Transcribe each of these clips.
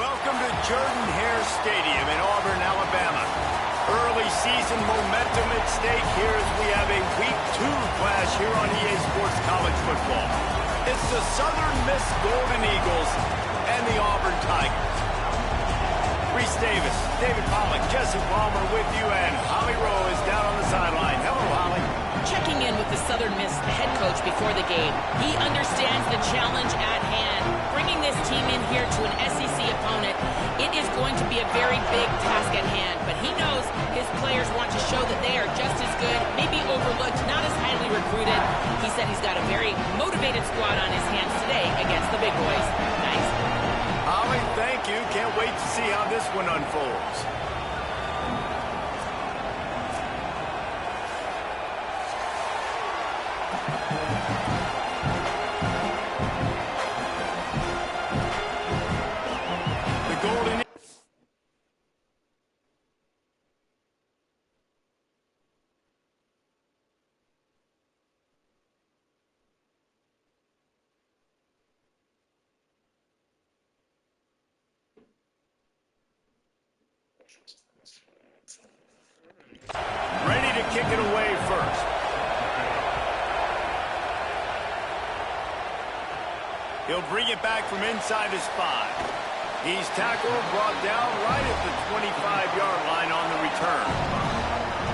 Welcome to Jordan-Hare Stadium in Auburn, Alabama. Early season momentum at stake here as we have a Week 2 clash here on EA Sports College Football. It's the Southern Miss Golden Eagles and the Auburn Tigers. Reese Davis, David Pollack, Jesse Palmer with you, and Holly Rowe is down on the sideline. Hello, Holly. Checking in with the Southern Miss head coach before the game. He understands the challenge at hand. Bringing this team in here to an SEC opponent, it is going to be a very big task at hand. But he knows his players want to show that they are just as good, maybe overlooked, not as highly recruited. He said he's got a very motivated squad on his hands today against the big boys. Nice. Holly, thank you. Can't wait to see how this one unfolds. Ready to kick it away first. He'll bring it back from inside his 5. He's tackled, brought down right at the 25-yard line on the return.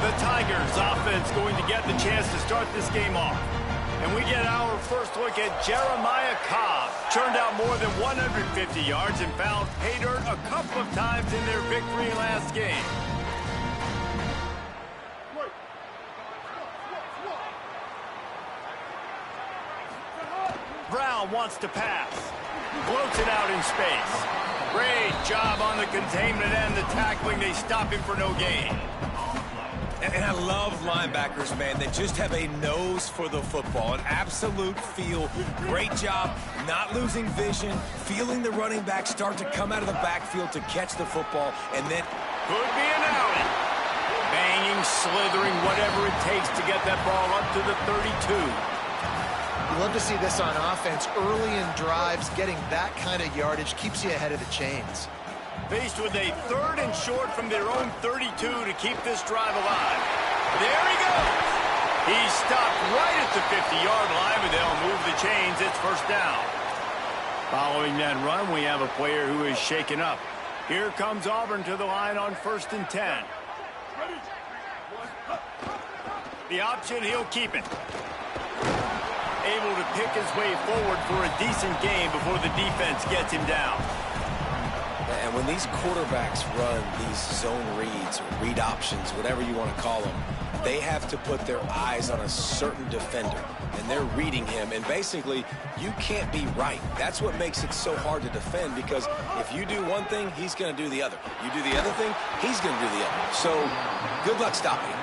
The Tigers offense going to get the chance to start this game off. And we get our first look at Jeremiah Cobb. Churned out more than 150 yards and found pay dirt a couple of times in their victory last game. Brown wants to pass. Floats it out in space. Great job on the containment and the tackling. They stop him for no gain. And I love linebackers, man. They just have a nose for the football, an absolute feel. Great job not losing vision, feeling the running back start to come out of the backfield to catch the football, and then could be an outing. Banging, slithering, whatever it takes to get that ball up to the 32. You love to see this on offense. Early in drives, getting that kind of yardage keeps you ahead of the chains. Faced with a 3rd and short from their own 32 to keep this drive alive. There he goes. He's stopped right at the 50-yard line, but they'll move the chains. It's first down. Following that run, we have a player who is shaken up. Here comes Auburn to the line on 1st and 10. The option, he'll keep it. Able to pick his way forward for a decent game before the defense gets him down. And when these quarterbacks run these zone reads or read options, whatever you want to call them, they have to put their eyes on a certain defender. And they're reading him. And basically, you can't be right. That's what makes it so hard to defend, because if you do one thing, he's going to do the other. You do the other thing, he's going to do the other. So good luck stopping him.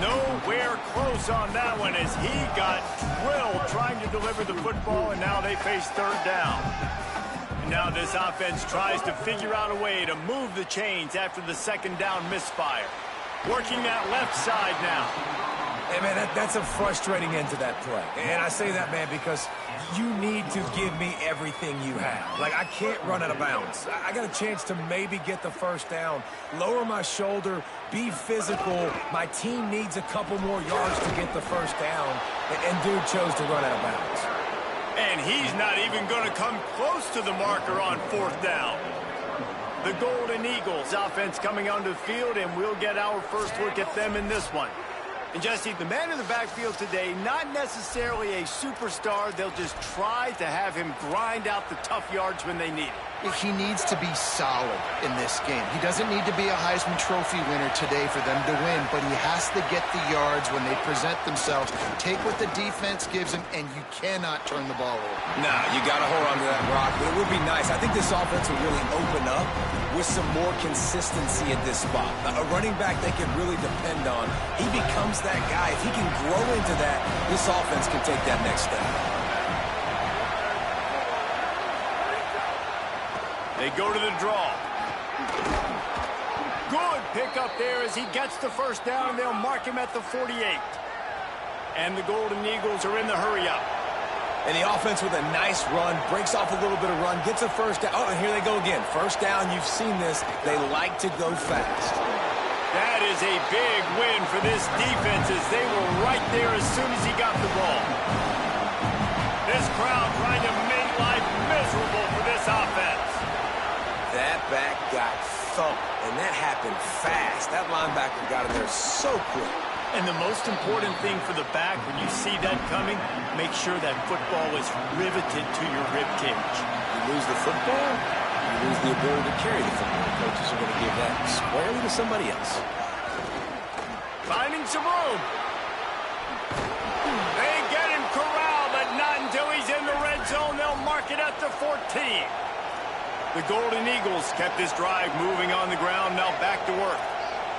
Nowhere close on that one as he got drilled trying to deliver the football, and now they face 3rd down. And now this offense tries to figure out a way to move the chains after the 2nd down misfire. Working that left side now. Hey, man, that's a frustrating end to that play. And I say that, man, because you need to give me everything you have. Like, I can't run out of bounds. I got a chance to maybe get the first down, lower my shoulder, be physical. My team needs a couple more yards to get the first down, and dude chose to run out of bounds. And he's not even going to come close to the marker on 4th down. The Golden Eagles offense coming onto the field, and we'll get our first look at them in this one. And Jesse, the man in the backfield today, not necessarily a superstar. They'll just try to have him grind out the tough yards when they need it. He needs to be solid in this game. He doesn't need to be a Heisman Trophy winner today for them to win, but he has to get the yards when they present themselves. Take what the defense gives him, and you cannot turn the ball over. Nah, you got to hold on to that rock, but it would be nice. I think this offense will really open up with some more consistency at this spot. A running back they can really depend on. He becomes that guy. If he can grow into that, this offense can take that next step. They go to the draw. Good pickup there as he gets the first down, and they'll mark him at the 48. And the Golden Eagles are in the hurry-up. And the offense with a nice run, breaks off a little bit of run, gets a first down. Oh, and here they go again. First down, you've seen this. They like to go fast. That is a big win for this defense as they were right there as soon as he got the ball. This crowd trying to make life miserable for this offense. That back got thumped, and that happened fast. That linebacker got in there so quick. And the most important thing for the back, when you see that coming, make sure that football is riveted to your rib cage. You lose the football, you lose the ability to carry the football. Coaches are going to give that squarely to somebody else. Finding some room. They get him corralled, but not until he's in the red zone. They'll mark it at the 14. The Golden Eagles kept this drive moving on the ground, now back to work.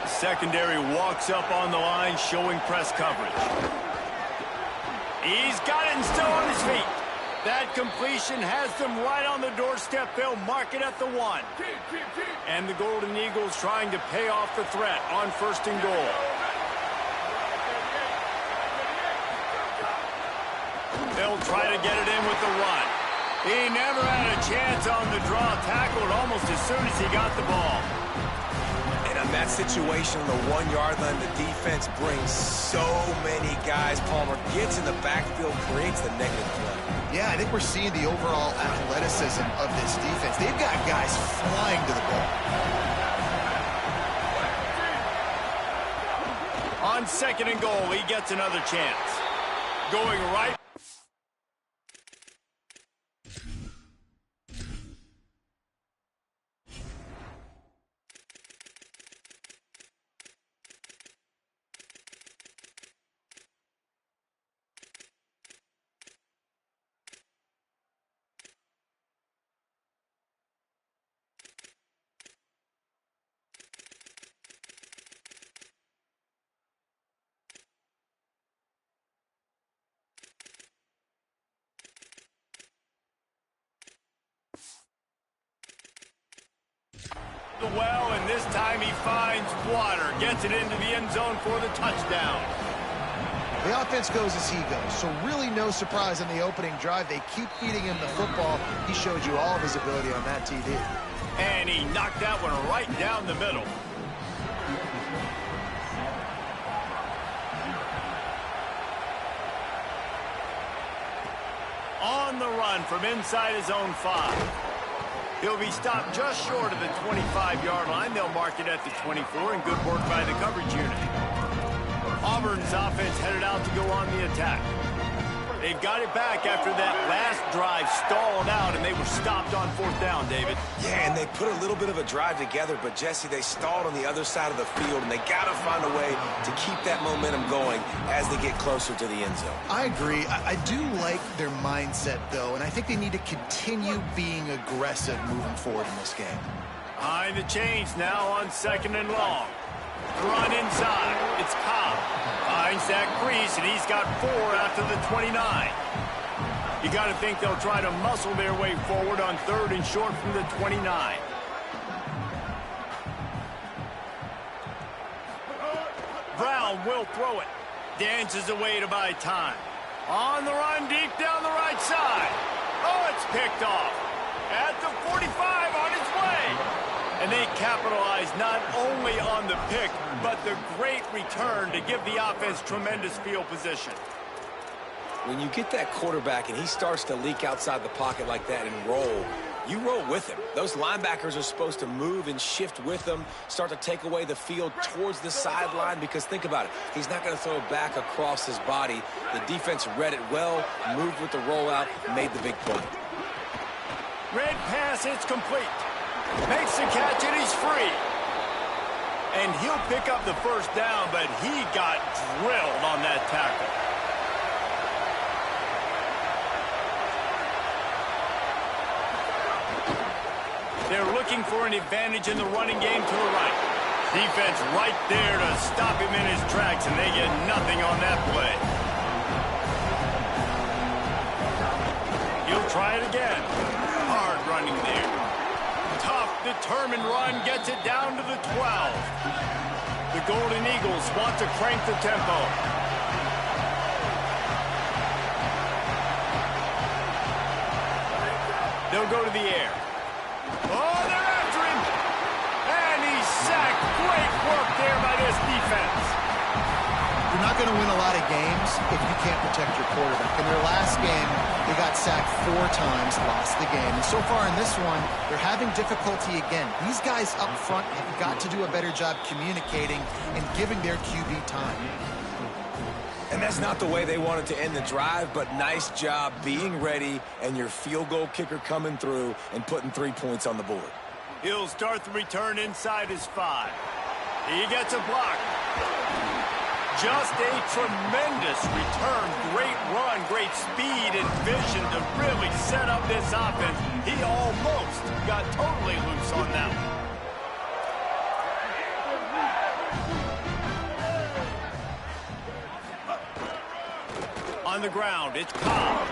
The secondary walks up on the line, showing press coverage. He's got it and still on his feet. That completion has them right on the doorstep. They'll mark it at the 1. And the Golden Eagles trying to pay off the threat on 1st and goal. They'll try to get it in with the run. He never had a chance on the draw, tackled almost as soon as he got the ball. And on that situation, on the 1-yard line, the defense brings so many guys. Palmer gets in the backfield, creates the negative play. Yeah, I think we're seeing the overall athleticism of this defense. They've got guys flying to the ball. On 2nd and goal, he gets another chance. Going right. Well, and this time he finds water, gets it into the end zone for the touchdown. The offense goes as he goes, so really no surprise on the opening drive. They keep feeding him the football. He showed you all of his ability on that TV. And he knocked that one right down the middle. On the run from inside his own 5. He'll be stopped just short of the 25-yard line. They'll mark it at the 24, and good work by the coverage unit. Auburn's offense headed out to go on the attack. They've got it back after that last drive stalled out, and they were stopped on 4th down, David. Yeah, and they put a little bit of a drive together, but, Jesse, they stalled on the other side of the field, and they got to find a way to keep that momentum going as they get closer to the end zone. I agree. I do like their mindset, though, and I think they need to continue being aggressive moving forward in this game. Behind the chains now on 2nd and long. Run inside. It's Cobb. Finds that crease, and he's got 4 after the 29. You got to think they'll try to muscle their way forward on 3rd and short from the 29. Brown will throw it. Dances away to buy time. On the run deep down the right side. Oh, it's picked off. At the 45 on its way. And they capitalize not only on the pick, but the great return to give the offense tremendous field position. When you get that quarterback and he starts to leak outside the pocket like that and roll, you roll with him. Those linebackers are supposed to move and shift with them, start to take away the field towards the sideline, because think about it. He's not going to throw it back across his body. The defense read it well, moved with the rollout, made the big play. Red pass, it's complete. Makes the catch, and he's free. And he'll pick up the 1st down, but he got drilled on that tackle. They're looking for an advantage in the running game to the right. Defense right there to stop him in his tracks, and they get nothing on that play. He'll try it again. Hard running there. Tough, determined run gets it down to the 12. The Golden Eagles want to crank the tempo. He'll go to the air. Oh, they're after him. And he's sacked. Great work there by this defense. You're not going to win a lot of games if you can't protect your quarterback. In their last game, they got sacked 4 times, lost the game. And so far in this one, they're having difficulty again. These guys up front have got to do a better job communicating and giving their QB time. And that's not the way they wanted to end the drive, but nice job being ready and your field goal kicker coming through and putting 3 points on the board. He'll start the return inside his 5. He gets a block. Just a tremendous return. Great run, great speed and vision to really set up this offense. He almost got totally loose on that one. On the ground, it's Cobb.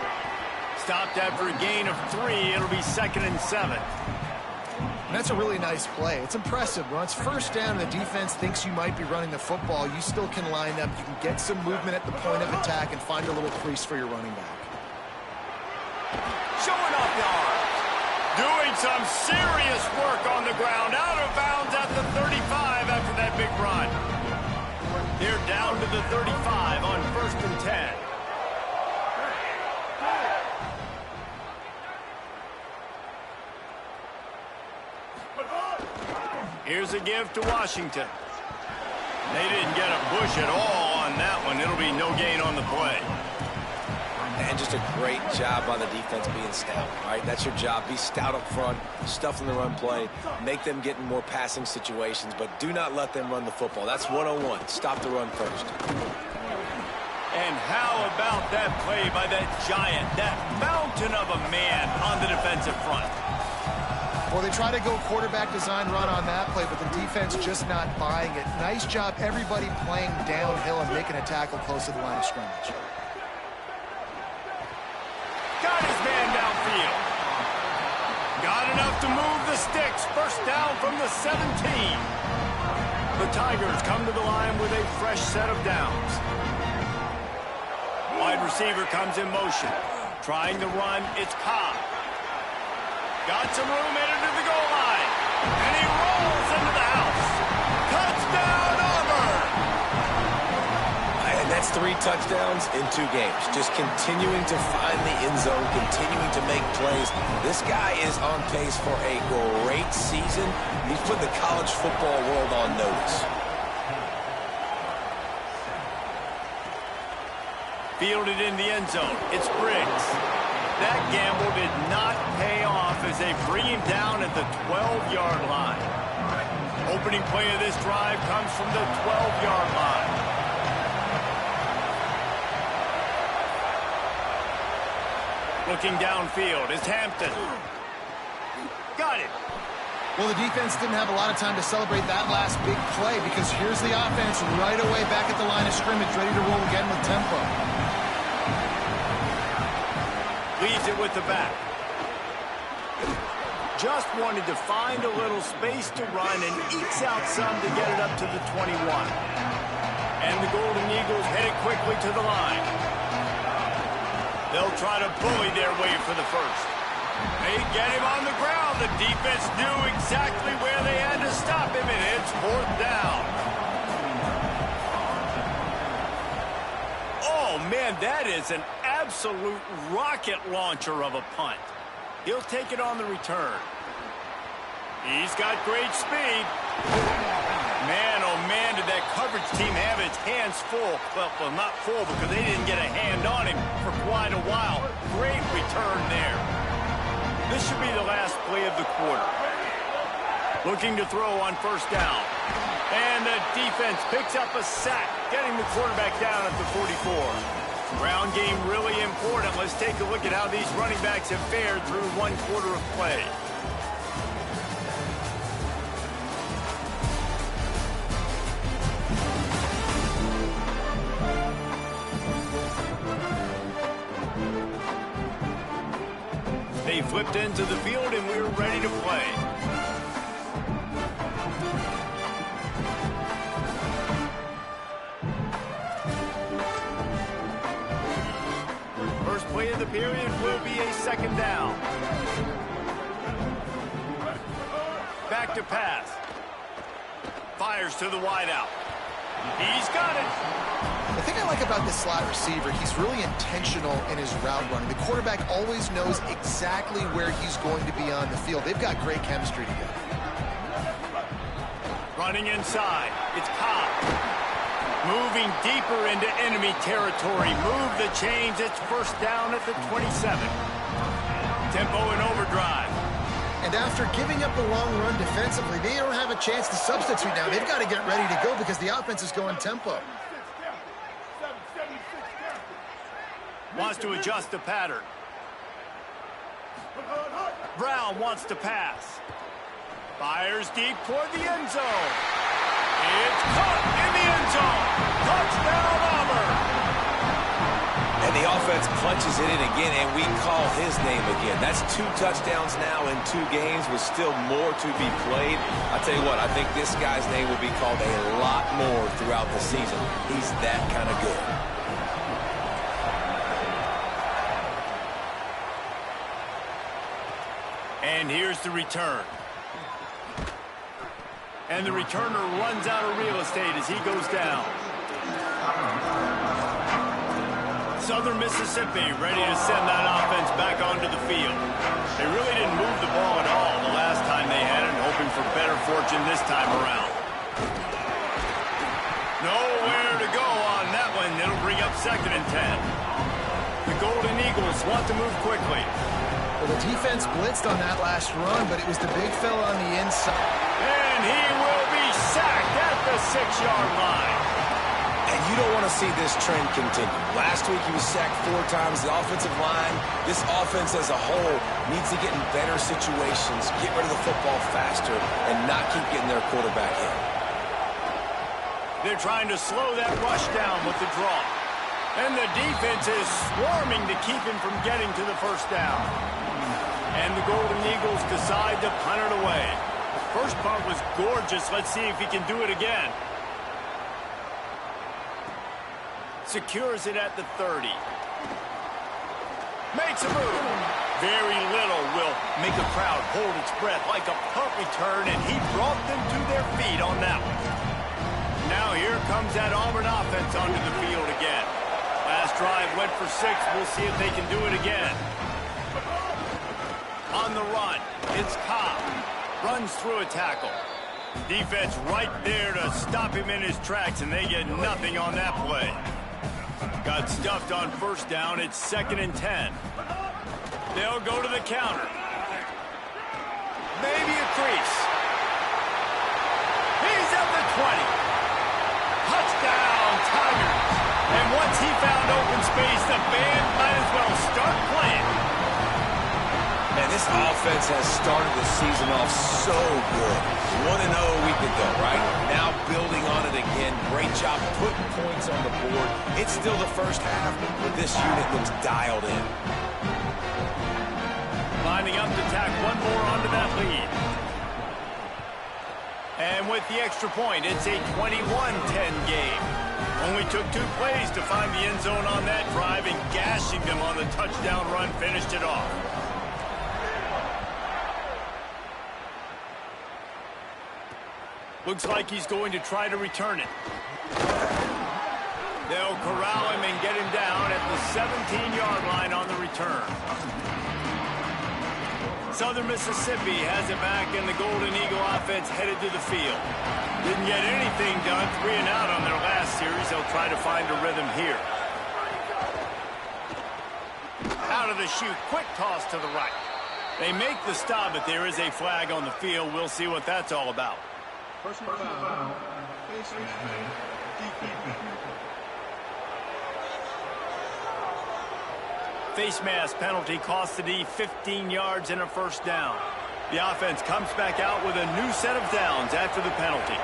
Stopped after a gain of 3. It'll be 2nd and 7. And that's a really nice play. It's impressive. When it's first down and the defense thinks you might be running the football, you still can line up. You can get some movement at the point of attack and find a little crease for your running back. Showing off the arm. Doing some serious work on the ground. Out of bounds at the 35 after that big run. They're down to the 35 on 1st and 10. Here's a give to Washington. They didn't get a push at all on that one. It'll be no gain on the play. And just a great job by the defense being stout. All right, that's your job. Be stout up front, stuff in the run play, make them get in more passing situations, but do not let them run the football. That's 101. Stop the run first. And how about that play by that giant, that mountain of a man on the defensive front? Well, they try to go quarterback design run on that play, but the defense just not buying it. Nice job, everybody playing downhill and making a tackle close to the line of scrimmage. Got his man downfield. Got enough to move the sticks. First down from the 17. The Tigers come to the line with a fresh set of downs. Wide receiver comes in motion. Trying to run, it's Cobb. Got some room headed to the goal line. And he rolls into the house. Touchdown, Auburn! And that's 3 touchdowns in 2 games. Just continuing to find the end zone, continuing to make plays. This guy is on pace for a great season. He's put the college football world on notice. Fielded in the end zone. It's Briggs. That gamble did not pay off as they bring him down at the 12-yard line. Opening play of this drive comes from the 12-yard line. Looking downfield is Hampton. Got it. Well, the defense didn't have a lot of time to celebrate that last big play because here's the offense right away back at the line of scrimmage, ready to roll again with tempo. Leaves it with the back. Just wanted to find a little space to run and ekes out some to get it up to the 21. And the Golden Eagles headed quickly to the line. They'll try to bully their way for the first. They get him on the ground. The defense knew exactly where they had to stop him, and it's 4th down. Oh, man, that is an absolute rocket launcher of a punt. He'll take it on the return. He's got great speed. Man, oh man, did that coverage team have its hands full. Well, not full because they didn't get a hand on him for quite a while. Great return there. This should be the last play of the quarter. Looking to throw on 1st down. And the defense picks up a sack, getting the quarterback down at the 44. Ground game really important. Let's take a look at how these running backs have fared through 1 quarter of play. They flipped into the field and we're ready to play. Play of the period will be a 2nd down. Back to pass. Fires to the wideout. He's got it. The thing I like about this slot receiver, he's really intentional in his route running. The quarterback always knows exactly where he's going to be on the field. They've got great chemistry together. Running inside. It's Cobb. Moving deeper into enemy territory. Move the chains. It's first down at the 27. Tempo in overdrive. And after giving up a long run defensively, they don't have a chance to substitute now. They've got to get ready to go because the offense is going tempo. Wants to adjust the pattern. Brown wants to pass. Fires deep toward the end zone. It's caught in the end zone. Touchdown, Auburn. And the offense punches it in again, and we call his name again. That's 2 touchdowns now in 2 games with still more to be played. I tell you what, I think this guy's name will be called a lot more throughout the season. He's that kind of good. And here's the return. And the returner runs out of real estate as he goes down. Southern Mississippi ready to send that offense back onto the field. They really didn't move the ball at all the last time they had it, hoping for better fortune this time around. Nowhere to go on that one. It'll bring up 2nd and 10. The Golden Eagles want to move quickly. Well, the defense blitzed on that last run, but it was the big fella on the inside. And he will be sacked at the 6-yard line. And you don't want to see this trend continue. Last week he was sacked 4 times. The offensive line, this offense as a whole, needs to get in better situations, get rid of the football faster, and not keep getting their quarterback hit. They're trying to slow that rush down with the draw. And the defense is swarming to keep him from getting to the first down. And the Golden Eagles decide to punt it away. First punt was gorgeous. Let's see if he can do it again. Secures it at the 30. Makes a move. Very little will make a crowd hold its breath like a punt return, and he brought them to their feet on that one. Now here comes that Auburn offense onto the field again. Last drive went for 6. We'll see if they can do it again. On the run, it's Cobb. Runs through a tackle. Defense right there to stop him in his tracks, and they get nothing on that play. Got stuffed on first down. It's 2nd and 10. They'll go to the counter. Maybe a crease. He's at the 20. Touchdown, Tigers. And once he found open space, the band might as well start playing. Man, this offense has started the season off so good. 1-0 a week ago, right? Now building on it again. Great job putting points on the board. It's still the first half, but this unit looks dialed in. Lining up to tack one more onto that lead. And with the extra point, it's a 21-10 game. Only took 2 plays to find the end zone on that drive, and gashing them on the touchdown run finished it off. Looks like he's going to try to return it. They'll corral him and get him down at the 17-yard line on the return. Southern Mississippi has it back, and the Golden Eagle offense headed to the field. Didn't get anything done, 3 and out on their last series. They'll try to find a rhythm here. Out of the chute, quick toss to the right. They make the stop, but there is a flag on the field. We'll see what that's all about. Personal foul, face mask, Face mask penalty cost the D 15 yards and a first down. The offense comes back out with a new set of downs after the penalty.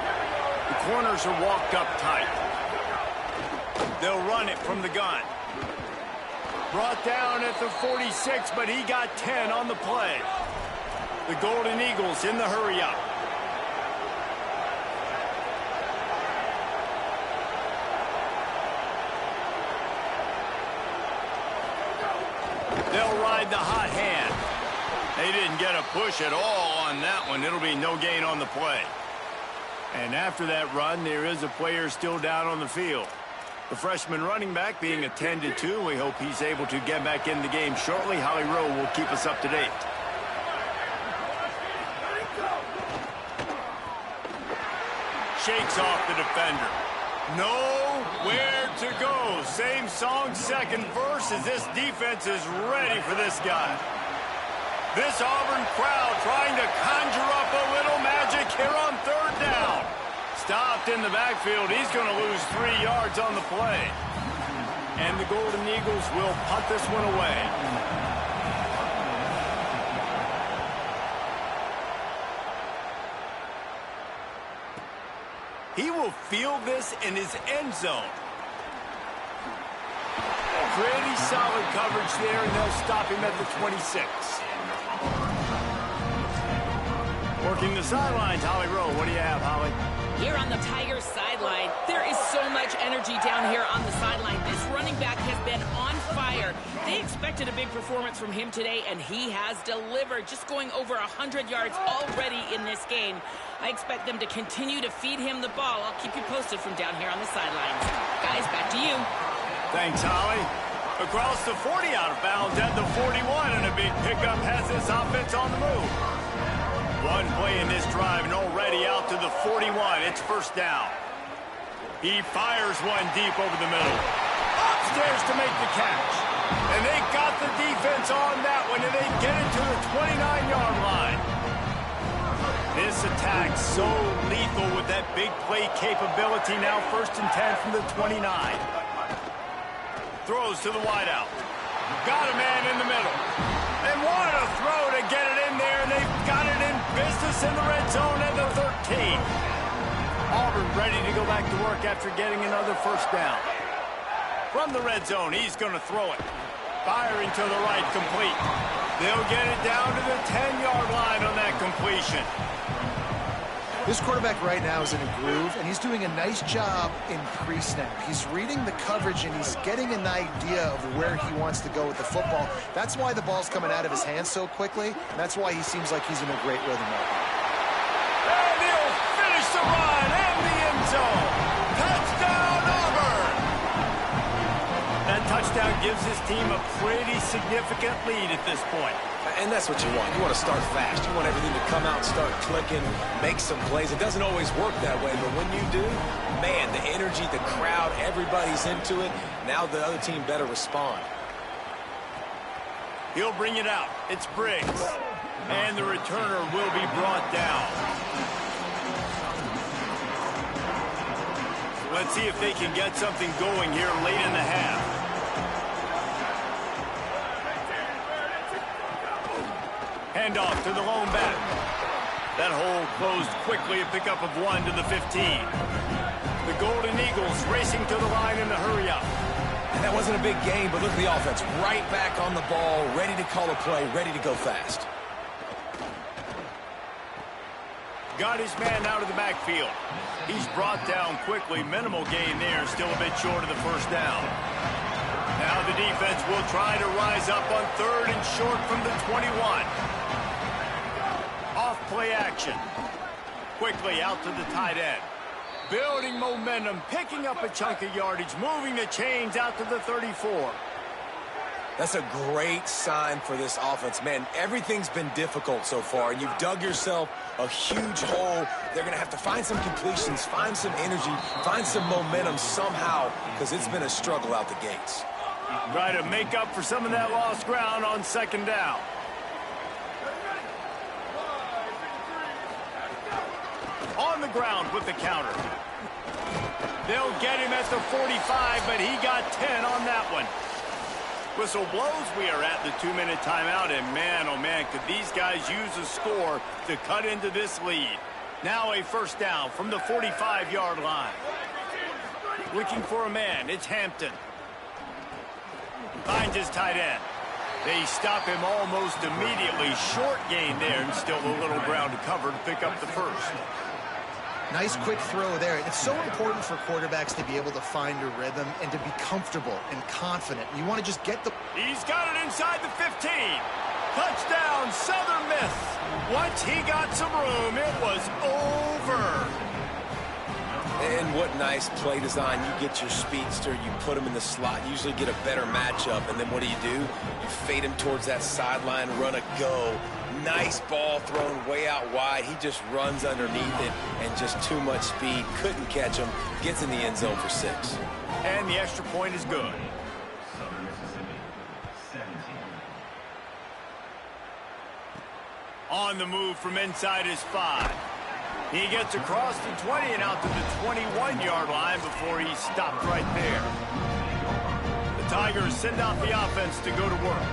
The corners are walked up tight. They'll run it from the gun. Brought down at the 46, but he got 10 on the play. The Golden Eagles in the hurry-up. They'll ride the hot hand. They didn't get a push at all on that one. It'll be no gain on the play. And after that run, there is a player still down on the field. The freshman running back being attended to. We hope he's able to get back in the game shortly. Holly Rowe will keep us up to date. Shakes off the defender. Nowhere to go. Same song, second verse, as this defense is ready for this guy. This Auburn crowd trying to conjure up a little magic here on third down. Stopped in the backfield. He's going to lose 3 yards on the play. And the Golden Eagles will punt this one away. He will field this in his end zone. Pretty solid coverage there, and they'll stop him at the 26. Working the sidelines, Holly Rowe. What do you have, Holly? Here on the Tigers sideline, there is so much energy down here on the sideline. This running back has been on fire. They expected a big performance from him today, and he has delivered, just going over 100 yards already in this game. I expect them to continue to feed him the ball. I'll keep you posted from down here on the sidelines. Guys, back to you. Thanks, Holly. Across the 40, out of bounds at the 41, and a big pickup has this offense on the move. One play in this drive and already out to the 41. It's first down. He fires one deep over the middle. Upstairs to make the catch. And they got the defense on that one, and they get it to the 29-yard line. This attack so lethal with that big play capability. Now first and 10 from the 29. Throws to the wideout. Got a man in the middle. And what a throw to get it in there. And they've got it in business in the red zone at the 13. Auburn ready to go back to work after getting another first down. From the red zone, he's going to throw it. Firing to the right, complete. They'll get it down to the 10-yard line on that completion. This quarterback right now is in a groove, and he's doing a nice job in pre-snap. He's reading the coverage, and he's getting an idea of where he wants to go with the football. That's why the ball's coming out of his hands so quickly, and that's why he seems like he's in a great rhythm right now. And he'll finish the run in the end zone. Touchdown, Auburn! That touchdown gives his team a pretty significant lead at this point. And that's what you want. You want to start fast. You want everything to come out and start clicking, make some plays. It doesn't always work that way, but when you do, man, the energy, the crowd, everybody's into it. Now the other team better respond. He'll bring it out. It's Briggs. And the returner will be brought down. Let's see if they can get something going here late in the half. Handoff to the lone back. That hole closed quickly, a pickup of 1 to the 15. The Golden Eagles racing to the line in the hurry up. And that wasn't a big game, but look at the offense. Right back on the ball, ready to call a play, ready to go fast. Got his man out of the backfield. He's brought down quickly. Minimal gain there, still a bit short of the first down. Now the defense will try to rise up on third and short from the 21. Off play action. Quickly out to the tight end. Building momentum, picking up a chunk of yardage, moving the chains out to the 34. That's a great sign for this offense. Man, everything's been difficult so far, and you've dug yourself a huge hole. They're going to have to find some completions, find some energy, find some momentum somehow, because it's been a struggle out the gates. Try to make up for some of that lost ground on second down. On the ground with the counter. They'll get him at the 45, but he got 10 on that one. Whistle blows. We are at the 2-minute timeout, and man, oh man, could these guys use a score to cut into this lead. Now a first down from the 45-yard line. Looking for a man. It's Hampton. Finds his tight end. They stop him almost immediately. Short gain there, and still a little ground to cover to pick up the first. Nice quick throw there. It's so important for quarterbacks to be able to find a rhythm and to be comfortable and confident. You want to just get the... He's got it inside the 15. Touchdown, Southern Miss. Once he got some room, it was over. And what nice play design. You get your speedster, you put him in the slot, usually get a better matchup, and then what do? You fade him towards that sideline, run a go. Nice ball thrown way out wide. He just runs underneath it, and just too much speed. Couldn't catch him. Gets in the end zone for 6. And the extra point is good. On the move from inside his 5. He gets across the 20 and out to the 21-yard line before he stopped right there. The Tigers send out the offense to go to work.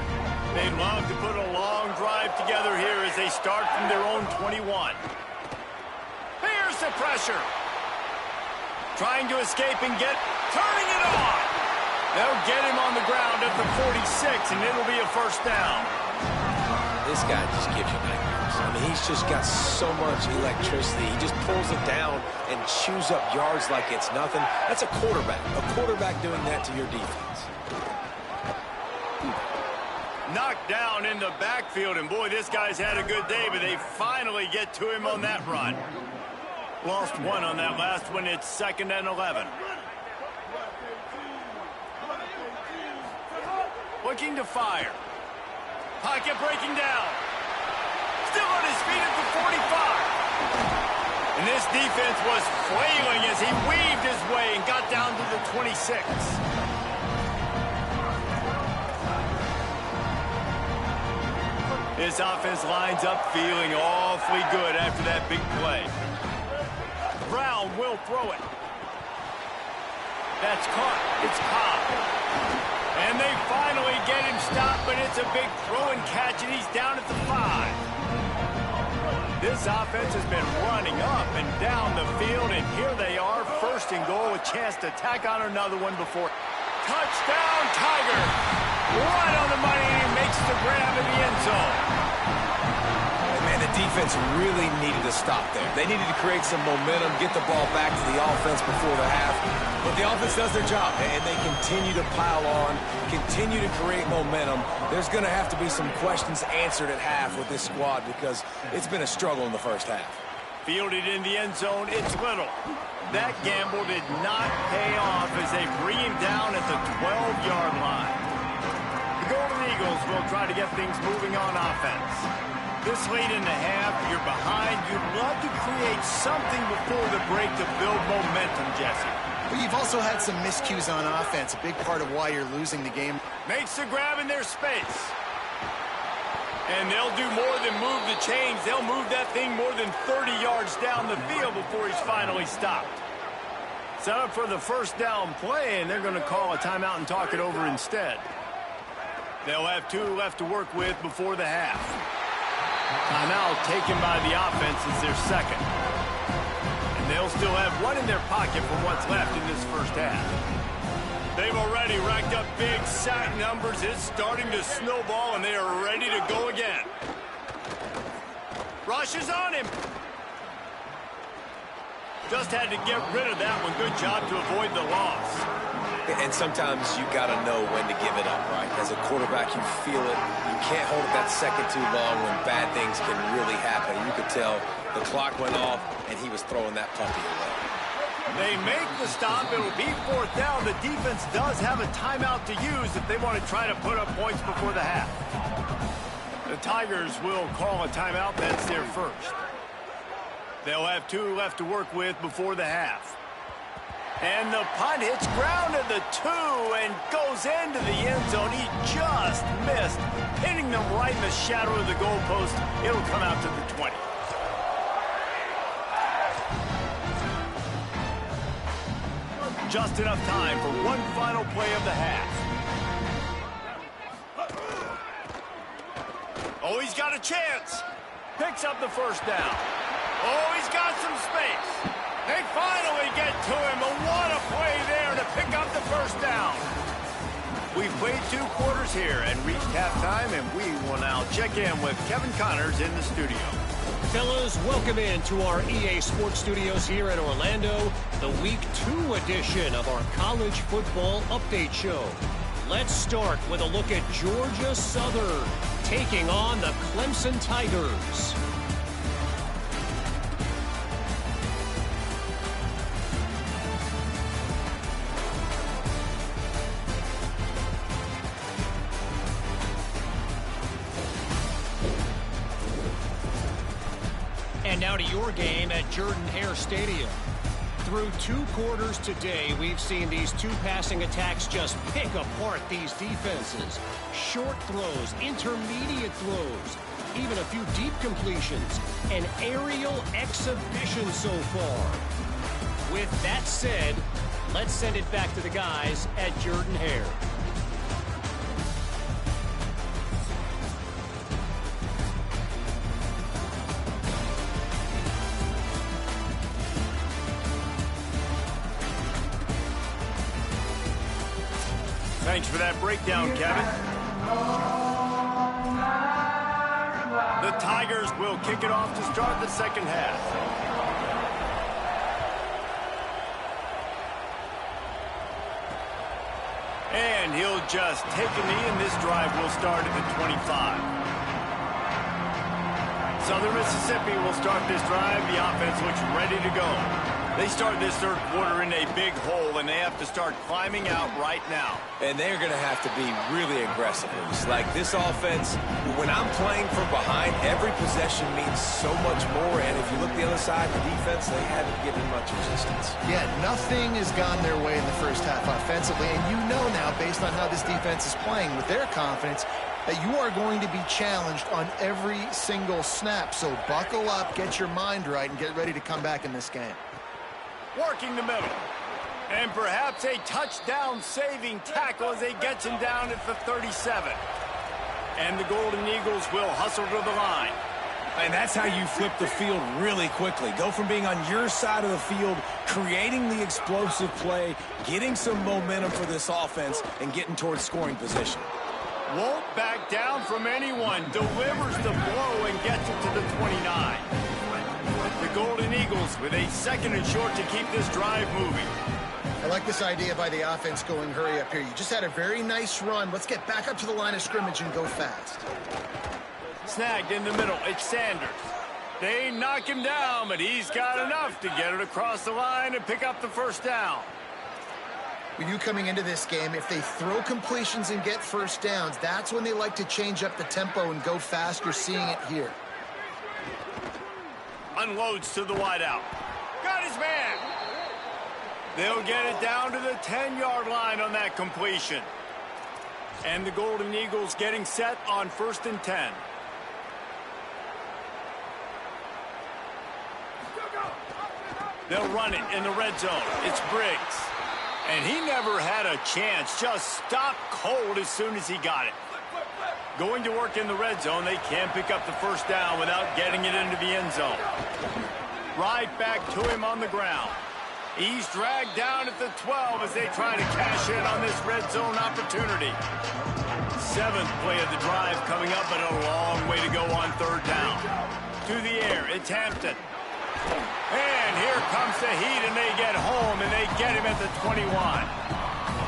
They'd love to put a long drive together here as they start from their own 21. Here's the pressure. Trying to escape and turning it on. They'll get him on the ground at the 46, and it'll be a first down. This guy just gives you nightmares. I mean, he's just got so much electricity. He just pulls it down and chews up yards like it's nothing. That's a quarterback. A quarterback doing that to your defense. Knocked down in the backfield, and boy, this guy's had a good day, but they finally get to him on that run. Lost one on that last one. It's 2nd and 11. Looking to fire. Pocket breaking down. Still on his feet at the 45. And this defense was flailing as he weaved his way and got down to the 26. This offense lines up feeling awfully good after that big play. Brown will throw it. That's caught. It's Cobb. And they finally get him stopped, but it's a big throw and catch, and he's down at the 5. This offense has been running up and down the field, and here they are, 1st and goal, a chance to tack on another one before. Touchdown, Tiger! Right on the money, and he makes the grab in the end zone. Man, the defense really needed to stop there. They needed to create some momentum, get the ball back to the offense before the half. But the offense does their job, and they continue to pile on, continue to create momentum. There's going to have to be some questions answered at half with this squad because it's been a struggle in the first half. Fielded in the end zone, it's Little. That gamble did not pay off as they bring him down at the 12-yard line. The Golden Eagles will try to get things moving on offense. This late in the half, you're behind. You'd love to create something before the break to build momentum, Jesse. But you've also had some miscues on offense, a big part of why you're losing the game. Makes the grab in their space. And they'll do more than move the chains. They'll move that thing more than 30 yards down the field before he's finally stopped. Set up for the first down play, and they're going to call a timeout and talk it over instead. They'll have 2 left to work with before the half. Timeout taken by the offense is their 2nd. And they'll still have 1 in their pocket from what's left in this first half. They've already racked up big sack numbers. It's starting to snowball, and they are ready to go again. Rush is on him. Just had to get rid of that one. Good job to avoid the loss. And sometimes you got to know when to give it up, right? As a quarterback, you feel it. You can't hold it that second too long when bad things can really happen. You could tell the clock went off, and he was throwing that puppy away. They make the stop. It'll be 4th down. The defense does have a timeout to use if they want to try to put up points before the half. The Tigers will call a timeout. That's their first. They'll have 2 left to work with before the half. And the punt hits ground at the 2 and goes into the end zone. He just missed, hitting them right in the shadow of the goalpost. It'll come out to the 20. Just enough time for one final play of the half. Oh, he's got a chance. Picks up the first down. Oh, he's got some space. They finally get to him, and what a play there to pick up the first down. We've played 2 quarters here and reached halftime, and we will now check in with Kevin Connors in the studio. Fellas, welcome in to our EA Sports Studios here in Orlando, the Week 2 edition of our College Football Update Show. Let's start with a look at Georgia Southern, taking on the Clemson Tigers. And now to your game at Jordan-Hare Stadium. Through 2 quarters today, we've seen these 2 passing attacks just pick apart these defenses. Short throws, intermediate throws, even a few deep completions. An aerial exhibition so far. With that said, let's send it back to the guys at Jordan-Hare. Thanks for that breakdown, Kevin. The Tigers will kick it off to start the second half. And he'll just take a knee, and this drive will start at the 25. Southern Mississippi will start this drive. The offense looks ready to go. They start this third quarter in a big hole, and they have to start climbing out right now. And they're going to have to be really aggressive. It's like this offense, when I'm playing from behind, every possession means so much more. And if you look the other side, the defense, they haven't given much resistance. Yeah, nothing has gone their way in the first half offensively. And you know now, based on how this defense is playing with their confidence, that you are going to be challenged on every single snap. So buckle up, get your mind right, and get ready to come back in this game. Working the middle. And perhaps a touchdown-saving tackle as they get him down at the 37. And the Golden Eagles will hustle to the line. And that's how you flip the field really quickly. Go from being on your side of the field, creating the explosive play, getting some momentum for this offense, and getting towards scoring position. Won't back down from anyone. Delivers the blow and gets it to the 29. The Golden Eagles with a second and short to keep this drive moving. I like this idea by the offense going hurry up here. You just had a very nice run. Let's get back up to the line of scrimmage and go fast. Snagged in the middle. It's Sanders. They knock him down, but he's got enough to get it across the line and pick up the first down. When you coming into this game, if they throw completions and get first downs, that's when they like to change up the tempo and go fast. You're seeing it here. Unloads to the wideout. Got his man. They'll get it down to the 10-yard line on that completion. And the Golden Eagles getting set on 1st and 10. They'll run it in the red zone. It's Briggs. And he never had a chance. Just stopped cold as soon as he got it. Going to work in the red zone, they can't pick up the first down without getting it into the end zone. Right back to him on the ground. He's dragged down at the 12 as they try to cash in on this red zone opportunity. 7th play of the drive coming up, but a long way to go on 3rd down. To the air, it's Hampton. And here comes the heat, and they get home, and they get him at the 21.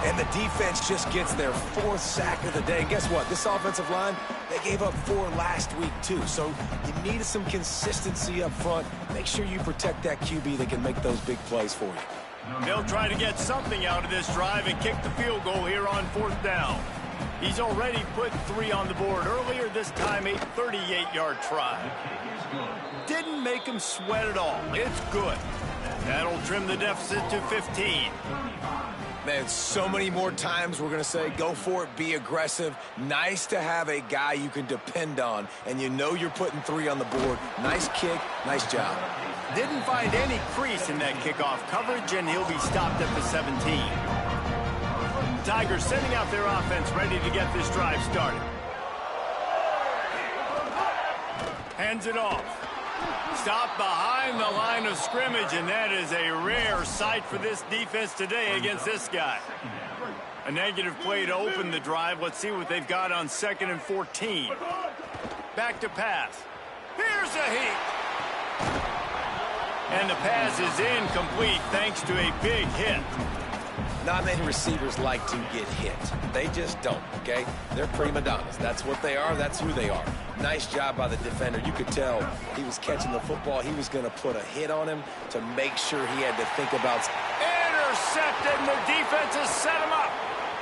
And the defense just gets their 4th sack of the day. And guess what? This offensive line, they gave up 4 last week, too. So you needed some consistency up front. Make sure you protect that QB that can make those big plays for you. They'll try to get something out of this drive and kick the field goal here on 4th down. He's already put 3 on the board earlier, this time a 38-yard try. Didn't make him sweat at all. It's good. That'll trim the deficit to 15. Man, so many more times we're going to say, go for it, be aggressive. Nice to have a guy you can depend on, and you know you're putting 3 on the board. Nice kick, nice job. Didn't find any crease in that kickoff coverage, and he'll be stopped at the 17. Tigers sending out their offense ready to get this drive started. Hands it off. Stopped behind the line of scrimmage, and that is a rare sight for this defense today against this guy. A negative play to open the drive. Let's see what they've got on 2nd and 14. Back to pass. Here's a heat. And the pass is incomplete thanks to a big hit. Not many receivers like to get hit. They just don't, okay? They're prima donnas. That's what they are. That's who they are. Nice job by the defender. You could tell he was catching the football. He was going to put a hit on him to make sure he had to think about... Intercepted, and the defense has set him up.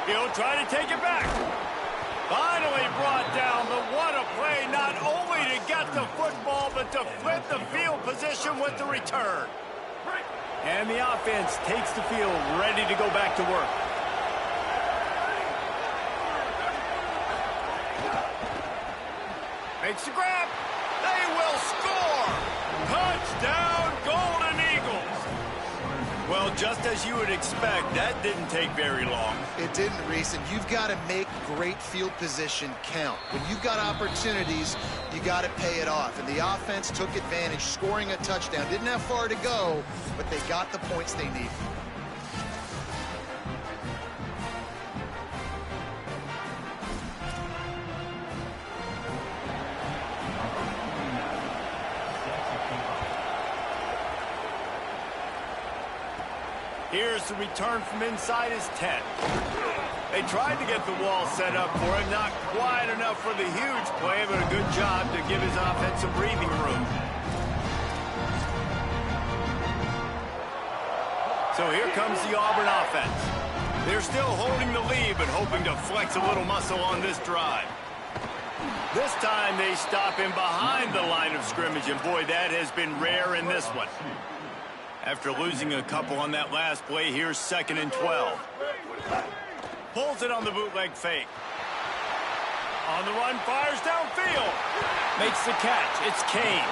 He'll try to take it back. Finally brought down, but what a play, not only to get the football, but to flip the field position with the return. And the offense takes the field, ready to go back to work. Makes the grab. They will score. Touchdown, Golden Eagles. Well, just as you would expect, that didn't take very long. It didn't, Reese, and you've got to make great field position count. When you've got opportunities, you got to pay it off. And the offense took advantage, scoring a touchdown. Didn't have far to go, but they got the points they needed. Here's the return from inside his 10. They tried to get the wall set up for him. Not quite enough for the huge play, but a good job to give his offense some breathing room. So here comes the Auburn offense. They're still holding the lead, but hoping to flex a little muscle on this drive. This time they stop him behind the line of scrimmage, and boy, that has been rare in this one. After losing a couple on that last play, here's 2nd and 12. Pulls it on the bootleg fake. On the run, fires downfield. Makes the catch. It's Kane.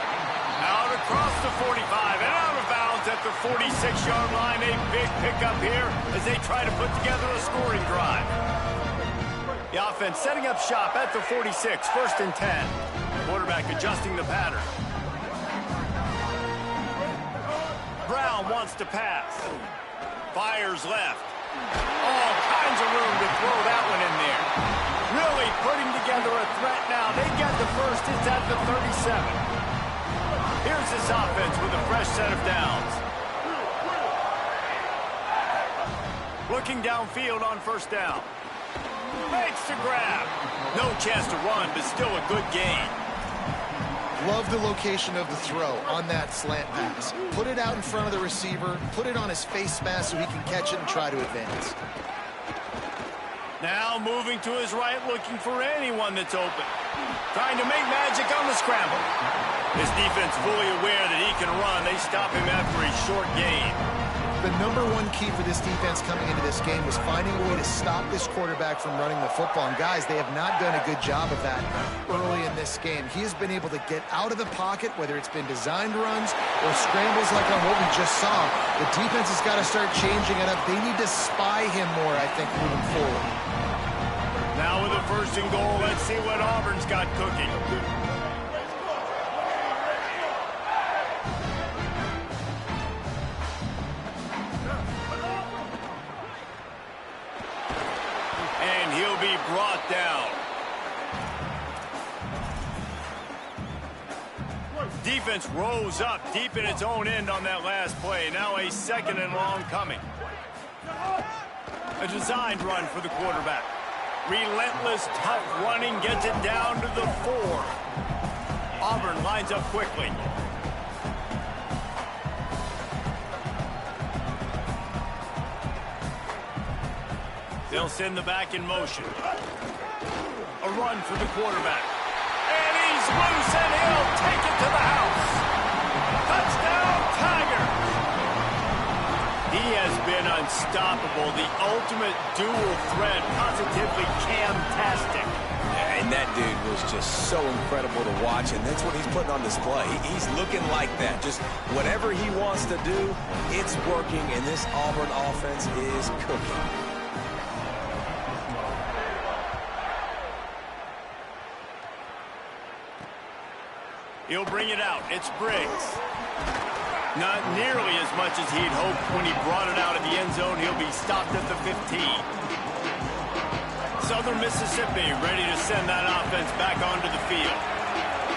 Out across the 45 and out of bounds at the 46-yard line. A big pickup here as they try to put together a scoring drive. The offense setting up shop at the 46, 1st and 10. Quarterback adjusting the pattern. Brown wants to pass. Fires left. All kinds of room to throw that one in there. Really putting together a threat now. They get the first. It's at the 37. Here's this offense with a fresh set of downs. Looking downfield on 1st down. Makes the grab. No chance to run, but still a good gain. Love the location of the throw on that slant pass. Put it out in front of the receiver, put it on his face mask so he can catch it and try to advance. Now moving to his right, looking for anyone that's open. Trying to make magic on the scramble. His defense fully aware that he can run. They stop him after a short gain. The number one key for this defense coming into this game was finding a way to stop this quarterback from running the football. And guys, they have not done a good job of that early in this game. He has been able to get out of the pocket, whether it's been designed runs or scrambles like on what we just saw. The defense has got to start changing it up. They need to spy him more, I think, moving forward. Now with a 1st and goal, let's see what Auburn's got cooking. Be brought down. Defense rose up deep in its own end on that last play. Now a 2nd and long coming. A designed run for the quarterback. Relentless, tough running gets it down to the 4. Auburn lines up quickly. They'll send the back in motion. A run for the quarterback. And he's loose, and he'll take it to the house. Touchdown, Tigers! He has been unstoppable. The ultimate dual threat, positively camtastic. And that dude was just so incredible to watch, and that's what he's putting on display. He's looking like that. Just whatever he wants to do, it's working, and this Auburn offense is cooking. He'll bring it out. It's Briggs. Not nearly as much as he'd hoped when he brought it out of the end zone. He'll be stopped at the 15. Southern Mississippi ready to send that offense back onto the field.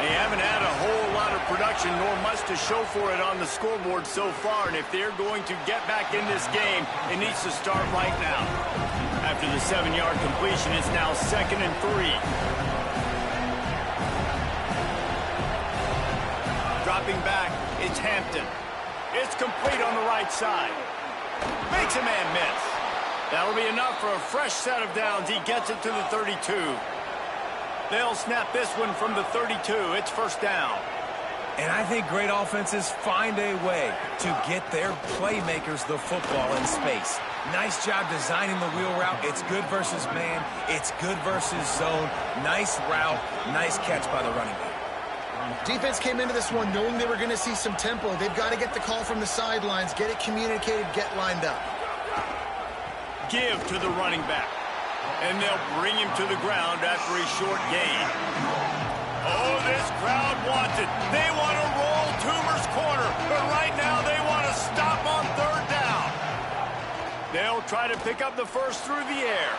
They haven't had a whole lot of production, nor much to show for it on the scoreboard so far. And if they're going to get back in this game, it needs to start right now. After the 7-yard completion, it's now 2nd and 3. Dropping back, it's Hampton. It's complete on the right side. Makes a man miss. That'll be enough for a fresh set of downs. He gets it to the 32. They'll snap this one from the 32. It's 1st down. And I think great offenses find a way to get their playmakers the football in space. Nice job designing the wheel route. It's good versus man. It's good versus zone. Nice route. Nice catch by the running back. Defense came into this one knowing they were going to see some tempo. They've got to get the call from the sidelines, get it communicated, get lined up. Give to the running back. And they'll bring him to the ground after a short gain. Oh, this crowd wants it. They want to roll Toomer's corner, but right now they want to stop on 3rd down. They'll try to pick up the first through the air.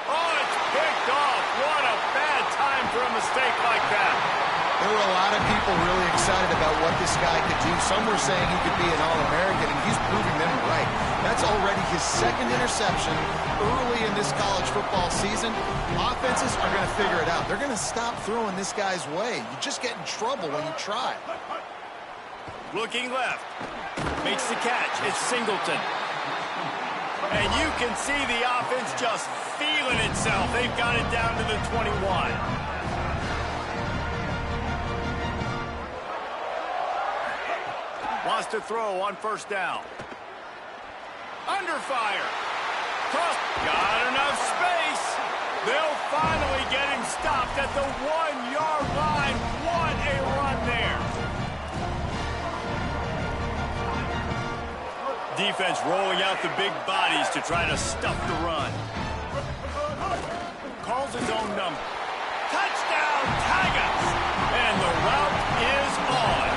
Oh, it's picked off. What a bad time for a mistake like that. There were a lot of people really excited about what this guy could do. Some were saying he could be an All-American, and he's proving them right. That's already his 2nd interception early in this college football season. Offenses are going to figure it out. They're going to stop throwing this guy's way. You just get in trouble when you try. Looking left. Makes the catch. It's Singleton. And you can see the offense just feeling itself. They've got it down to the 21. Wants to throw on 1st down. Under fire. Cross. Got enough space. They'll finally get him stopped at the 1-yard line. What a run there. Defense rolling out the big bodies to try to stuff the run. Calls his own number. Touchdown, Tigers! And the route is on.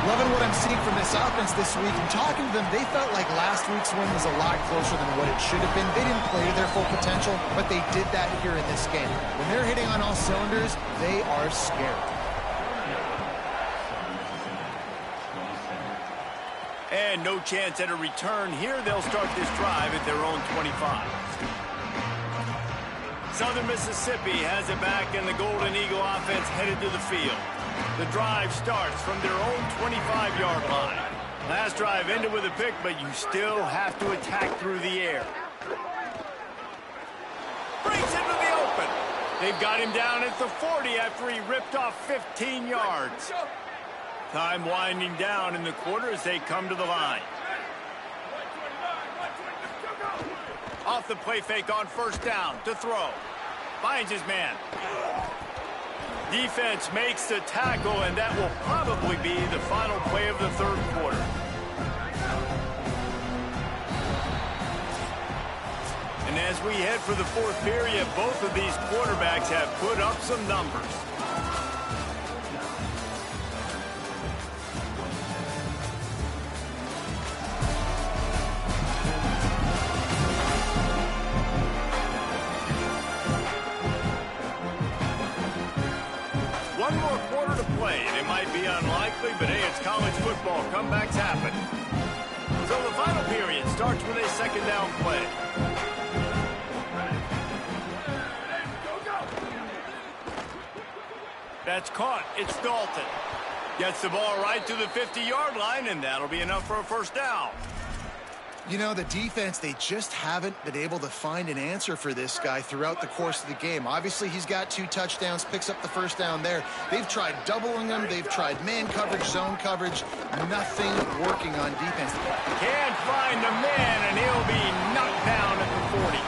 Loving what I'm seeing from this offense this week. And talking to them, they felt like last week's win was a lot closer than what it should have been. They didn't play to their full potential, but they did that here in this game. When they're hitting on all cylinders, they are scary. And no chance at a return here. They'll start this drive at their own 25. Southern Mississippi has it back, and the Golden Eagle offense headed to the field. The drive starts from their own 25-yard line. Last drive ended with a pick, but you still have to attack through the air. Breaks into the open. They've got him down at the 40 after he ripped off 15 yards. Time winding down in the quarter as they come to the line. Off the play fake on 1st down to throw. Finds his man. Defense makes the tackle, and that will probably be the final play of the 3rd quarter. And as we head for the 4th period, both of these quarterbacks have put up some numbers. One more quarter to play, and it might be unlikely, but hey, it's college football. Comebacks happen. So the final period starts with a 2nd down play. That's caught. It's Dalton. Gets the ball right to the 50-yard line, and that'll be enough for a 1st down. You know, the defense, they just haven't been able to find an answer for this guy throughout the course of the game. Obviously, he's got 2 touchdowns, picks up the 1st down there. They've tried doubling him. They've tried man coverage, zone coverage. Nothing working on defense. Can't find the man, and he'll be knocked down at the 40.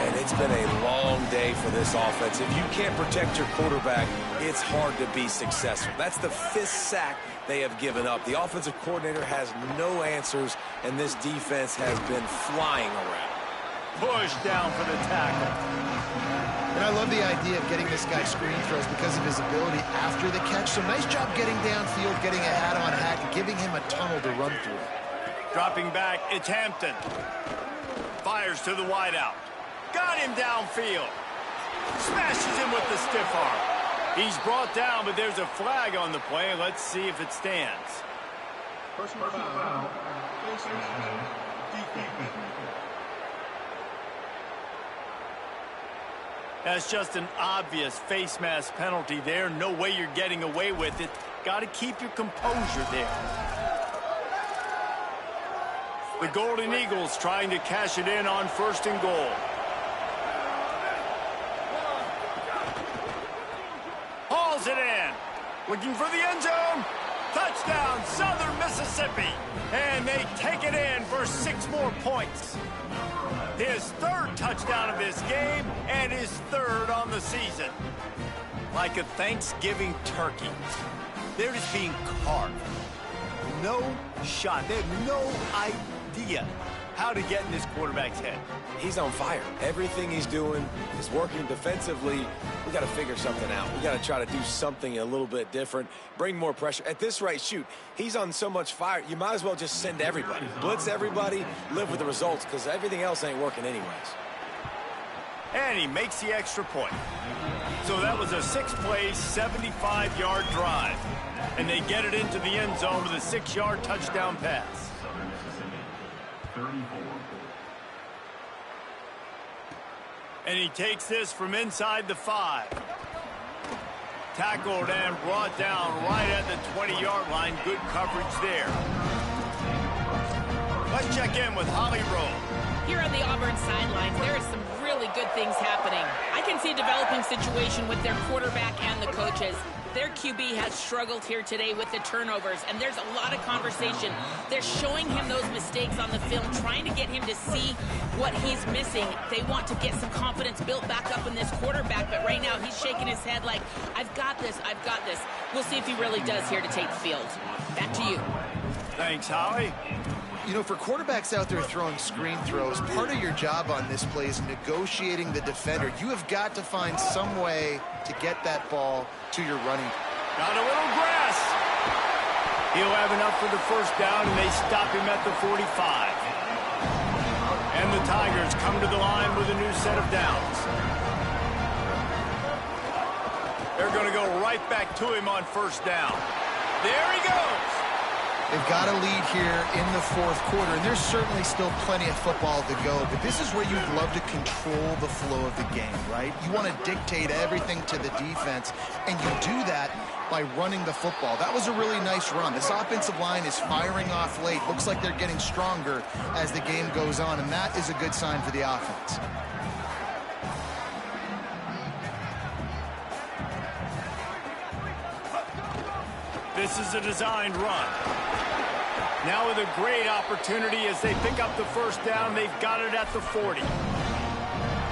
And it's been a long day for this offense. If you can't protect your quarterback, it's hard to be successful. That's the 5th sack they have given up. The offensive coordinator has no answers, and this defense has been flying around. Push down for the tackle. And I love the idea of getting this guy screen throws because of his ability after the catch. So nice job getting downfield, getting a hat-on-hat, and giving him a tunnel to run through. Dropping back, it's Hampton. Fires to the wideout. Got him downfield. Smashes him with the stiff arm. He's brought down, but there's a flag on the play. Let's see if it stands. Personal foul. Face mask. Defense. That's just an obvious face mask penalty there. No way you're getting away with it. Got to keep your composure there. The Golden Eagles trying to cash it in on 1st and goal. Hauls it in. Looking for the end zone. Touchdown, Southern Mississippi. And they take it in for 6 more points. His 3rd touchdown of this game and his 3rd on the season. Like a Thanksgiving turkey, they're just being carved. No shot. They have no idea how to get in this quarterback's head. He's on fire. Everything he's doing is working defensively. We got to figure something out. We got to try to do something a little bit different, bring more pressure. At this rate, shoot, he's on so much fire, you might as well just send everybody. Blitz everybody, live with the results, because everything else ain't working anyways. And he makes the extra point. So that was a 6-play, 75-yard drive. And they get it into the end zone with a 6-yard touchdown pass. And he takes this from inside the 5. Tackled and brought down right at the 20-yard line. Good coverage there. Let's check in with Holly Rowe. Here on the Auburn sidelines, there is some really good things happening. I can see a developing situation with their quarterback and the coaches. Their QB has struggled here today with the turnovers, and there's a lot of conversation. They're showing him those mistakes on the film, trying to get him to see what he's missing. They want to get some confidence built back up in this quarterback, but right now he's shaking his head like, I've got this, I've got this. We'll see if he really does here to take the field. Back to you. Thanks, Holly. You know, for quarterbacks out there throwing screen throws, part of your job on this play is negotiating the defender. You have got to find some way to get that ball to your running. Got a little grass. He'll have enough for the 1st down, and they stop him at the 45. And the Tigers come to the line with a new set of downs. They're going to go right back to him on 1st down. There he goes. They've got a lead here in the 4th quarter, and there's certainly still plenty of football to go, but this is where you'd love to control the flow of the game, right? You want to dictate everything to the defense, and you do that by running the football. That was a really nice run. This offensive line is firing off late. Looks like they're getting stronger as the game goes on, and that is a good sign for the offense. This is a designed run. Now with a great opportunity as they pick up the 1st down. They've got it at the 40.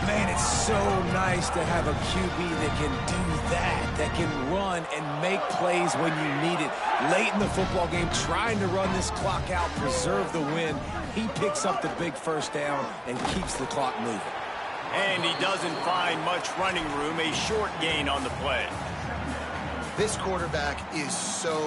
Man, it's so nice to have a QB that can do that can run and make plays when you need it. Late in the football game, trying to run this clock out, preserve the win. He picks up the big 1st down and keeps the clock moving. And he doesn't find much running room, a short gain on the play. This quarterback is so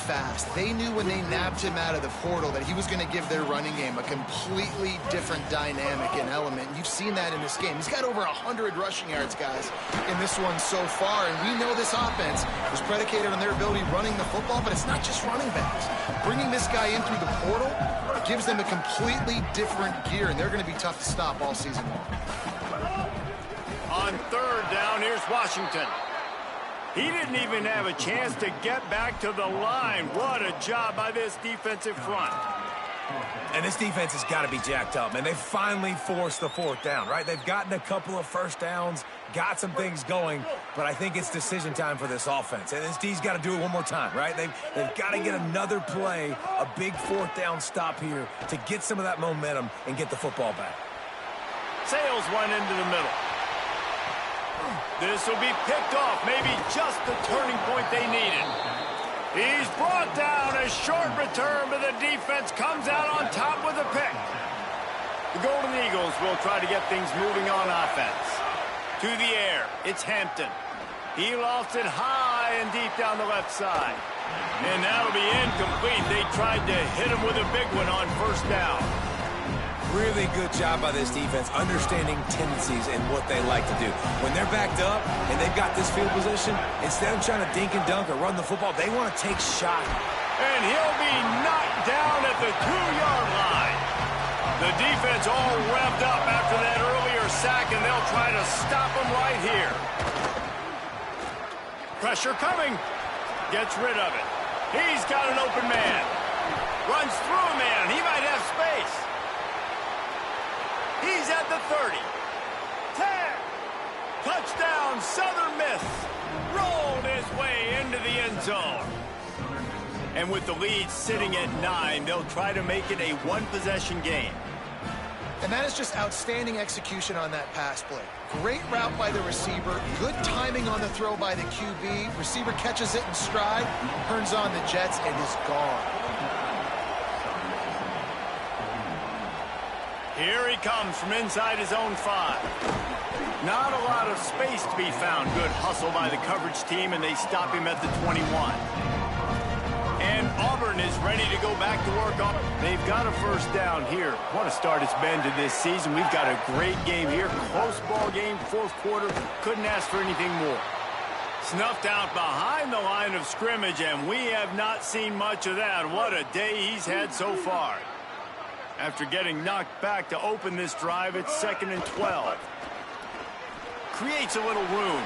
fast. They knew when they nabbed him out of the portal that he was going to give their running game a completely different dynamic and element. And you've seen that in this game. He's got over 100 rushing yards, guys, in this one so far. And we know this offense was predicated on their ability running the football, but it's not just running backs. Bringing this guy in through the portal gives them a completely different gear, and they're going to be tough to stop all season long. On 3rd down, here's Washington. He didn't even have a chance to get back to the line. What a job by this defensive front. And this defense has got to be jacked up, man. They finally forced the 4th down, right? They've gotten a couple of 1st downs, got some things going, but I think it's decision time for this offense. And this D's got to do it one more time, right? They've got to get another play, a big 4th down stop here to get some of that momentum and get the football back. Sails one into the middle. This will be picked off, maybe just the turning point they needed. He's brought down, a short return, but the defense comes out on top with a pick. The Golden Eagles will try to get things moving on offense. To the air, it's Hampton. He lofts it high and deep down the left side. And that'll be incomplete. They tried to hit him with a big one on 1st down. Really good job by this defense, understanding tendencies and what they like to do. When they're backed up and they've got this field position, instead of trying to dink and dunk or run the football, they want to take shot. And he'll be knocked down at the 2-yard line. The defense all revved up after that earlier sack, and they'll try to stop him right here. Pressure coming. Gets rid of it. He's got an open man. Runs through a man. He might have space. He's at the 30. 10. Touchdown, Southern Miss. Rolled his way into the end zone. And with the lead sitting at 9, they'll try to make it a one-possession game. And that is just outstanding execution on that pass play. Great route by the receiver, good timing on the throw by the QB. Receiver catches it in stride, turns on the jets, and is gone. Here he comes from inside his own 5. Not a lot of space to be found. Good hustle by the coverage team, and they stop him at the 21. And Auburn is ready to go back to work on. They've got a first down here. What a start it's been to this season. We've got a great game here. Close ball game, fourth quarter. Couldn't ask for anything more. Snuffed out behind the line of scrimmage, and we have not seen much of that. What a day he's had so far. After getting knocked back to open this drive, it's 2nd and 12. Creates a little room.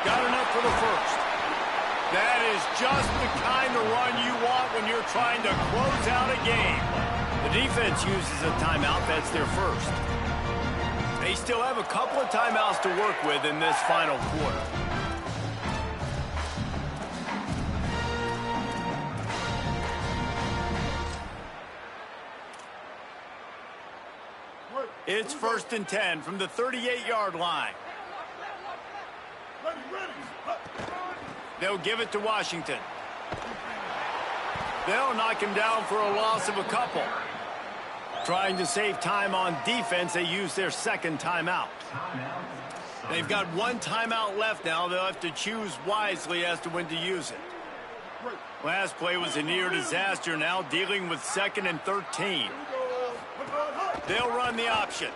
Got enough for the first. That is just the kind of run you want when you're trying to close out a game. The defense uses a timeout. That's their first. They still have a couple of timeouts to work with in this final quarter. It's 1st and 10 from the 38-yard line. They'll give it to Washington. They'll knock him down for a loss of a couple. Trying to save time on defense, they use their second timeout. They've got one timeout left now. They'll have to choose wisely as to when to use it. Last play was a near disaster, now dealing with 2nd and 13. They'll run the option.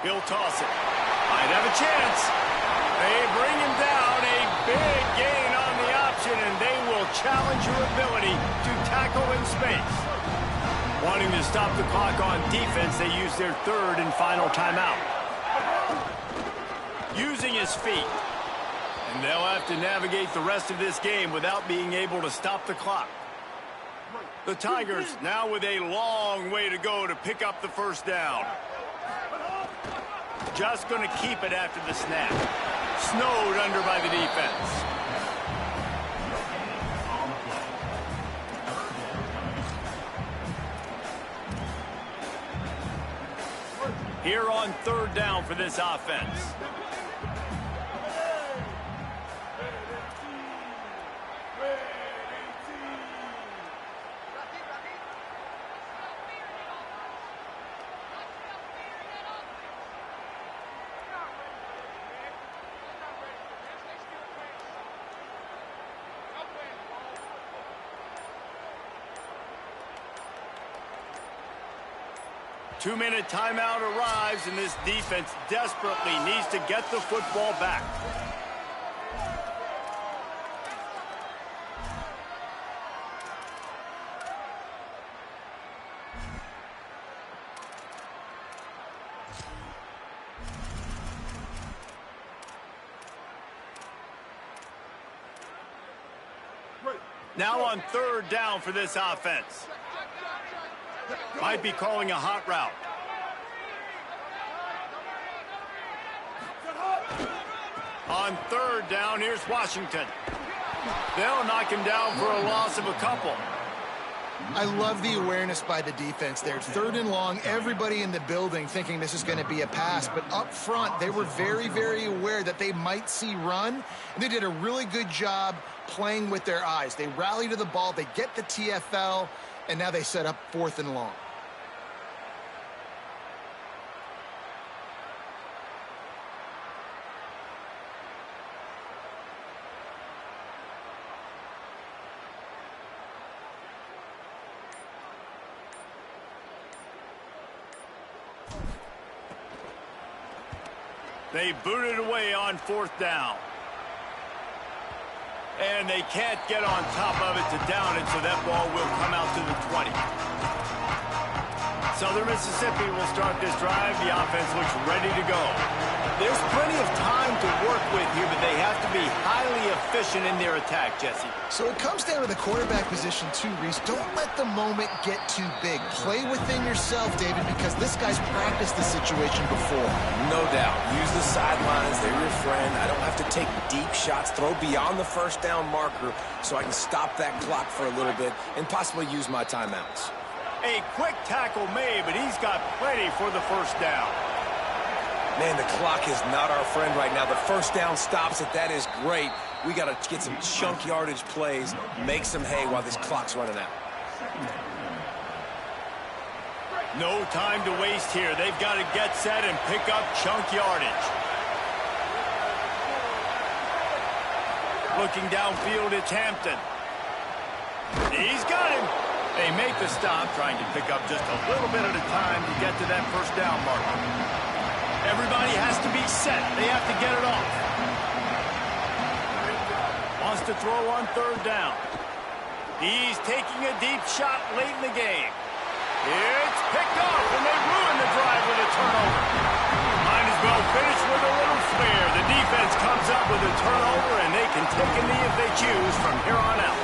He'll toss it. Might have a chance. They bring him down, a big gain on the option, and they will challenge your ability to tackle in space. Wanting to stop the clock on defense, they use their third and final timeout. Using his feet. And they'll have to navigate the rest of this game without being able to stop the clock. The Tigers now with a long way to go to pick up the first down. Just going to keep it after the snap. Snowed under by the defense. Here on 3rd down for this offense. Two-minute timeout arrives, and this defense desperately needs to get the football back. Now on 3rd down for this offense. Might be calling a hot route. On 3rd down, here's Washington. They'll knock him down for a loss of a couple. I love the awareness by the defense there. 3rd and long, everybody in the building thinking this is going to be a pass. But up front, they were very, very aware that they might see run. And they did a really good job playing with their eyes. They rally to the ball, they get the TFL, and now they set up 4th and long. They boot it away on 4th down. And they can't get on top of it to down it, so that ball will come out to the 20. Southern Mississippi will start this drive. The offense looks ready to go. There's plenty of time to work with here, but they have to be highly efficient in their attack, Jesse. So it comes down to the quarterback position too, Reese. Don't let the moment get too big. Play within yourself, David, because this guy's practiced the situation before. No doubt. Use the sidelines. They're your friend. I don't have to take deep shots. Throw beyond the 1st down marker so I can stop that clock for a little bit and possibly use my timeouts. A quick tackle made, but he's got plenty for the 1st down. Man, the clock is not our friend right now. The 1st down stops it. That is great. We got to get some chunk yardage plays, make some hay while this clock's running out. No time to waste here. They've got to get set and pick up chunk yardage. Looking downfield, it's Hampton. He's got him. They make the stop, trying to pick up just a little bit at a time to get to that 1st down marker. Everybody has to be set. They have to get it off. Wants to throw on 3rd down. He's taking a deep shot late in the game. It's picked off, and they ruin the drive with a turnover. Might as well finish with a little flair. The defense comes up with a turnover, and they can take a knee if they choose from here on out.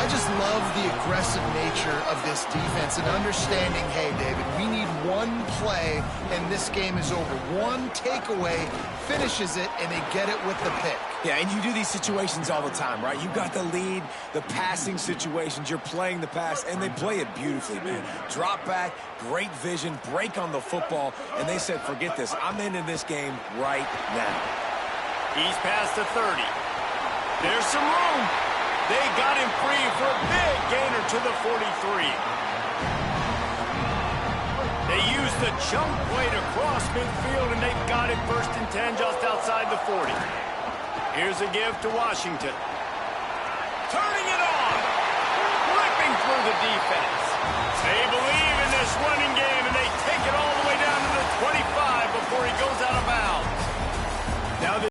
I just love the aggressive nature of this defense and understanding, hey, David, we need one play, and this game is over. One takeaway finishes it, and they get it with the pick. Yeah, and you do these situations all the time, right? You got the lead, the passing situations, you're playing the pass, and they play it beautifully, man. Drop back, great vision, break on the football, and they said, forget this. I'm ending this game right now. He's past the 30. There's some room. They got him free for a big gainer to the 43. They use the chunk play to cross midfield, and they've got it 1st and 10 just outside the 40. Here's a give to Washington. Turning it on. Ripping through the defense. They believe in this running game, and they take it all the way down to the 25 before he goes out of bounds.